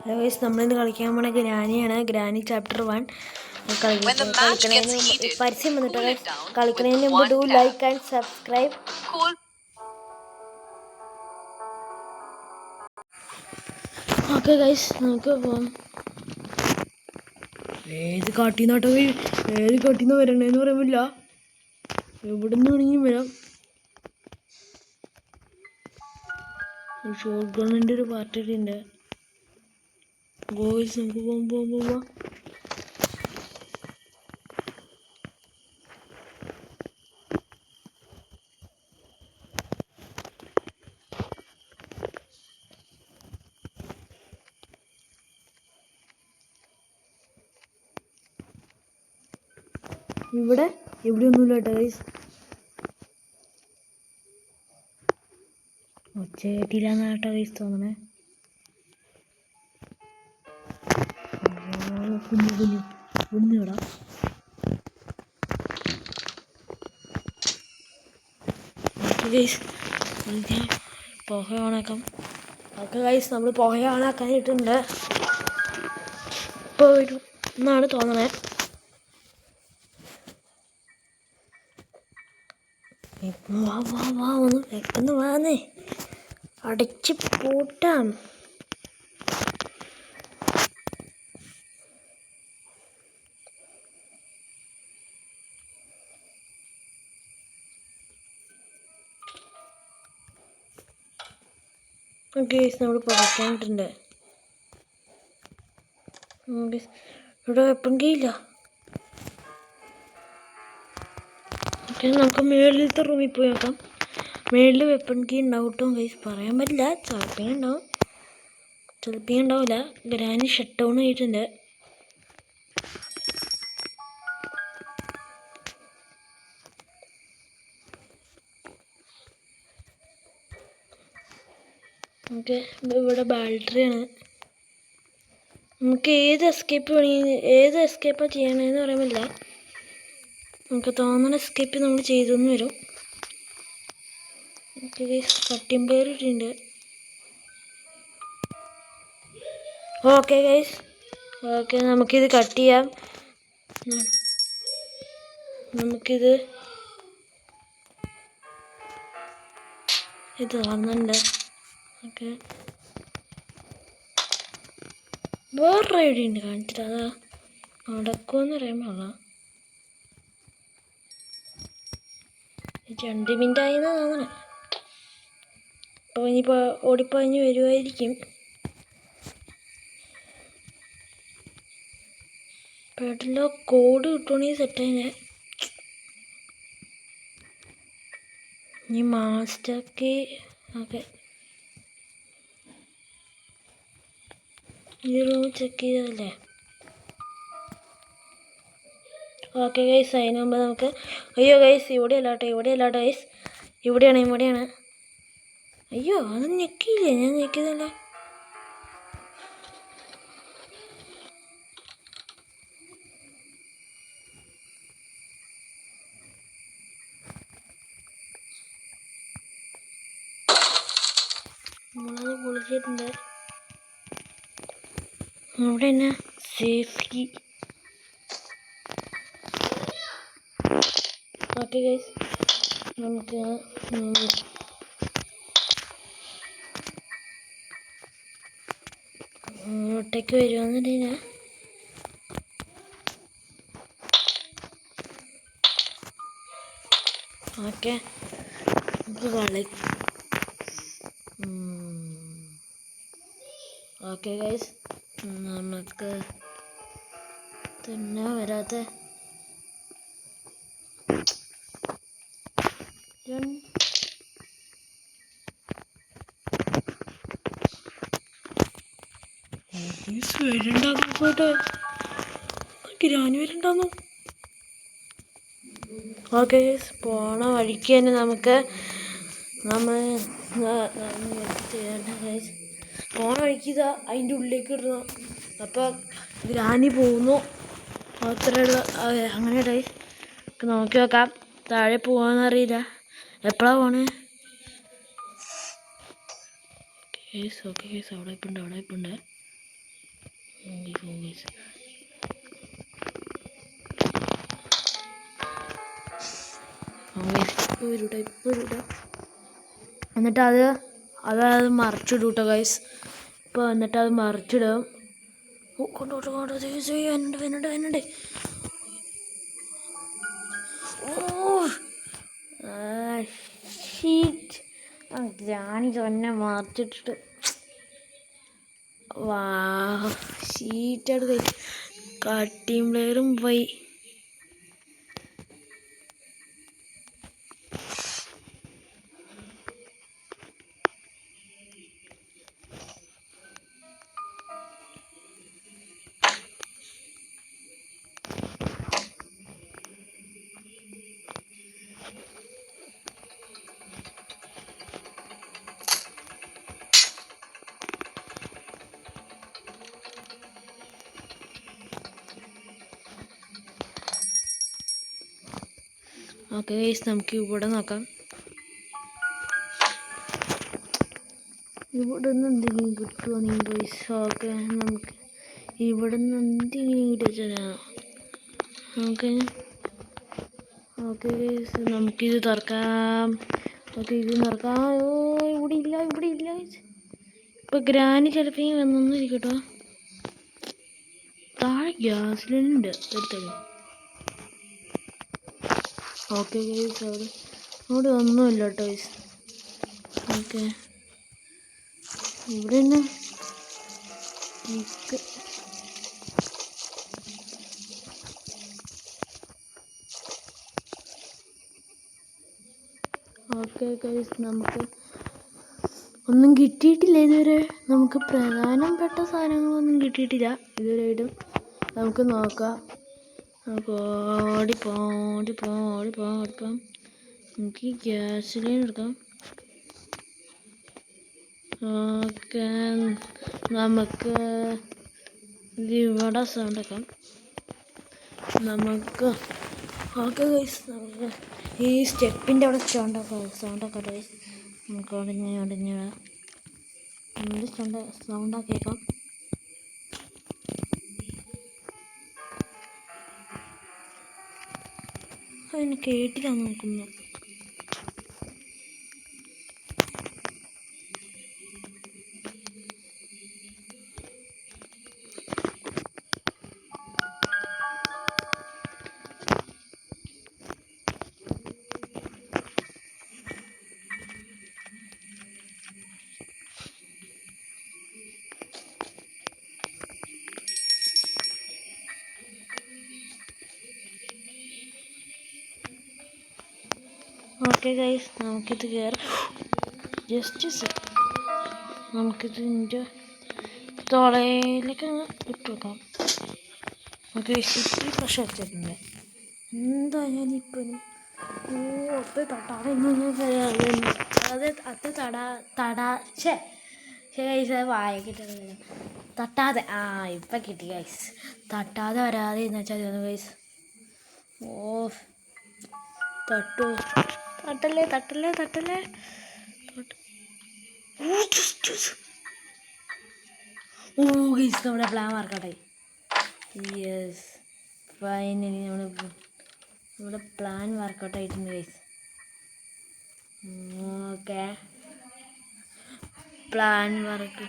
Guys നമ്മളിന്ന് കളിക്കാൻ പോണ ഗ്രാനിയാണ്. ഗ്രാനി ചാപ്റ്റർ 1 കളിക്കുന്നതിന് പരസ്യം വന്നിട്ട് കളിക്കുന്നതിന് മുമ്പ് do like and subscribe. Okay guys, നമുക്ക് പോവാം. ഏത് കാട്ടിന്നാട്ടോ ഏത് കാട്ടിന്ന് വരണ്ടേന്ന് പറയാൻ പറ്റില്ല. എവിടെ നിന്ന് വേണമെങ്കിലും വരാം. ഷോട്ട് ഗണ്ണിൻ്റെ ഒരു പാർട്ടി ഉണ്ട്. ഗോയ്സ് നമുക്ക് പോവാം. ഇവിടെയൊന്നുമില്ല കേട്ടോ ഗൈസ്. ഒച്ചയായിട്ടില്ലാന്ന് കേട്ടോ ഗൈസ് തോന്നണേ. കുഞ്ഞു ഒന്നുകൂടാ. ഗൈസ് പുക ഓണാക്കാം. ഓക്കെ ഗൈസ്, നമ്മൾ പുക ഓണാക്കാനിട്ടുണ്ട്. ഇപ്പോൾ വരും എന്നാണ് തോന്നണേ. വാ ഒന്ന് പെട്ടെന്ന് വാന്നേ, അടച്ച് പൂട്ടാം. ഗൈസ് നമ്മൾ പുറത്തായിട്ടുണ്ട്. ഇവിടെ വെപ്പൺ കീയില്ല. നമുക്ക് മേളിലത്തെ റൂമിൽ പോയി നോക്കാം. മേളിൽ വെപ്പൺ കീ ഉണ്ടാവും കേട്ടോ ഗൈസ്, പറയാൻ പറ്റില്ല. ചിലപ്പോൾ ഉണ്ടാവും, ചിലപ്പോൾ ഉണ്ടാവില്ല. ഗ്രാനി ഷട്ട് ഡൗൺ ആയിട്ടുണ്ട്. നമുക്ക് ഇവിടെ ബാറ്ററിയാണ്. നമുക്ക് ഏത് എസ്കേപ്പാണ് ചെയ്യണമെന്ന് പറയാൻ പറ്റില്ല. നമുക്ക് തോന്നുന്ന എസ്കേപ്പ് നമ്മൾ ചെയ്തെന്ന് വരും. ഓക്കെ ഗൈസ്, കട്ടിംഗ് പ്ലെയർ ഇട്ടിട്ടുണ്ട്. ഓക്കെ ഗൈസ്, ഓക്കെ നമുക്കിത് കട്ട് ചെയ്യാം. നമുക്കിത് വന്നിട്ടുണ്ട്. ഓക്കെ, വേറൊരു ഐഡിയ ഉണ്ട്, കാണിച്ചിട്ട് അതാ നടക്കുമെന്ന് പറയാൻ പാടില്ല. 2 മിനിറ്റ് ആയെന്ന് തോന്നണേ. അപ്പോൾ ഇനിയിപ്പോൾ ഓടിപ്പഞ്ഞ് വരുമായിരിക്കും. പെട്ടെല്ലോ കോഡ് കിട്ടുവാണെങ്കിൽ സെറ്റായിനെ. ഇനി മാസ്റ്റർ കീ. ഓക്കെ, ഈ റൂം ചെക്ക് ചെയ്തല്ലേ. ഓക്കെ ഗൈസ്, അതിന് മുമ്പ് നമുക്ക് അയ്യോ ഗൈസ് ഇവിടെയല്ല കേട്ടോ ഗൈസ്, ഇവിടെയാണ്. അയ്യോ അത് ഞെക്കിയില്ലേ, ഞാൻ ഞെക്കിയതല്ല. നമ്മളത് പൊളിച്ചിട്ടുണ്ട്. അവിടെ തന്നെ സേഫ്റ്റി. ഓക്കെ ഗൈസ്, നമുക്ക് ഇങ്ങോട്ടേക്ക് വരുവാന്നുണ്ടെങ്കിൽ ഓക്കെ നമുക്ക് ഓക്കെ ഗൈസ്, നമുക്ക് തന്നെ വരാത്ത വരുന്നുണ്ടോട്ടെ, ഗ്രാനി വരുന്നുണ്ടോന്നു. ഓക്കെ ഗൈസ്, പോണ വഴിക്ക് തന്നെ പോണ വഴിക്ക് ഇതാ അതിൻ്റെ ഉള്ളിലേക്ക് ഇടുന്നു. അപ്പോൾ ഗ്രാനി പോകുന്നു, അത്രയുള്ള അങ്ങനെ ഗൈസ് നോക്കി നോക്കാം. താഴെ പോകാമെന്നറിയില്ല, എപ്പോഴാണ് പോണേ. ഓക്കെ ഗൈസ്, അവിടെ ഇപ്പുണ്ട്. എന്നിട്ട് അത് മറിച്ചിടും കേട്ടോ ഗൈസ്. ഇപ്പോൾ എന്നിട്ട് അത് മറിച്ചിടും. വരുന്നുണ്ട്. ഗ്രാനി തന്നെ മറിച്ചിട്ടിട്ട് വാ ഷീറ്റായിട്ട് കഴിച്ചു. കട്ടിയും പ്ലെയറും പോയി. ഓക്കെ ഗൈസ്, നമുക്ക് ഇവിടെ നോക്കാം. ഇവിടെ നിന്ന് എന്തെങ്കിലും കിട്ടുമോ ഗൈസ്? ഓക്കെ, നമുക്ക് ഇവിടെ നിന്ന് എന്തെങ്കിലും കിട്ടുക. ഓക്കെ ഗൈസ്, നമുക്കിത് തുറക്കാം. ഇത് തുറക്കാം. ഇവിടെ ഇല്ല. ഇപ്പോൾ ഗ്രാനി ചിലപ്പോൾ വന്നൊന്നിരിക്കട്ടോ. താഴെ ഗ്യാസിലുണ്ട് എടുത്തത്. ഓക്കെ ഗൈസ്, അവിടെ ഒന്നുമില്ല കേട്ടോ ഗൈസ്. ഓക്കെ, ഇവിടെ തന്നെ ഓക്കെ ഗൈസ്, നമുക്ക് ഒന്നും കിട്ടിയിട്ടില്ല ഇതുവരെ. നമുക്ക് പ്രധാനപ്പെട്ട സാധനങ്ങളൊന്നും കിട്ടിയിട്ടില്ല ഇതുവരെയായിട്ടും. നമുക്ക് നോക്കാം. നമുക്ക് ഓടിപ്പോം. നമുക്ക് ഈ ഗ്യാസ് ലൈൻ എടുക്കാം. ഓക്കെ, നമുക്ക് ഇവിടെ സൗണ്ട് ആക്കാം. നമുക്ക് ഓക്കെ ഗൈസ്, നമുക്ക് ഈ സ്റ്റെപ്പിൻ്റെ അവിടെ സൗണ്ടൊക്കെ ഗൈസ്. നമുക്ക് ഒടിഞ്ഞ സൗണ്ടൊക്കെ കേൾക്കാം. അതിന് കേട്ടില്ല നോക്കുന്നു. ഓക്കെ ഗൈസ്, നമുക്കിത് കയറാം. നമുക്കിതിൻ്റെ തോളയിലേക്ക് ഇട്ട് വെക്കാം. ഓക്കെ, ഇത്തിരി പ്രഷർ വെച്ചിട്ടുണ്ട്. എന്തായാലും ഇപ്പം ഒത്ത് തട്ടാതെ ഗൈസ്, വായിക്കിട്ടില്ല. തട്ടാതെ ഇപ്പം കിട്ടി ഗൈസ്. തട്ടാതെ വരാതെ എന്ന് വെച്ചാൽ ഗൈസ്. തട്ടല്ലേ. ഗൈസ്, നമ്മുടെ പ്ലാൻ വർക്കൗട്ടായി. യെസ്, ഫൈനലി നമ്മുടെ പ്ലാൻ വർക്കൗട്ടായിട്ടുണ്ട് ഗൈസ്. Okay, plan work